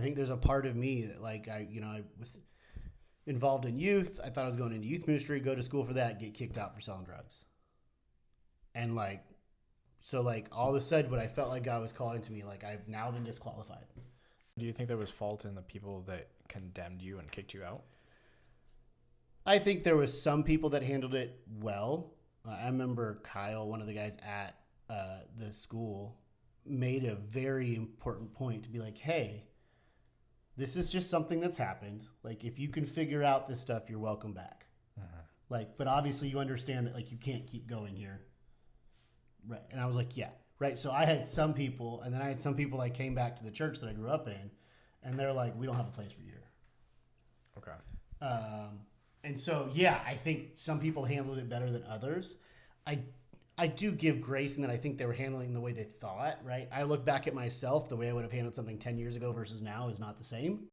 think there's a part of me that like I was involved in youth. I thought I was going into youth ministry, go to school for that, get kicked out for selling drugs. And like so like all of a sudden what I felt like God was calling to me, like I've now been disqualified. Do you think there was fault in the people that condemned you and kicked you out? I think there was some people that handled it well. I remember Kyle, one of the guys at the school, made a very important point to be like, hey, this is just something that's happened. Like, if you can figure out this stuff, you're welcome back. Like, but obviously you understand that like you can't keep going here. Right. And I was like, yeah. Right. So I had some people, and then I had some people like came back to the church that I grew up in, and they're like, we don't have a place for you here. Okay. And so, yeah, I think some people handled it better than others. I I do give grace in that I think they were handling the way they thought, right? I look back at myself, the way I would have handled something 10 years ago versus now is not the same.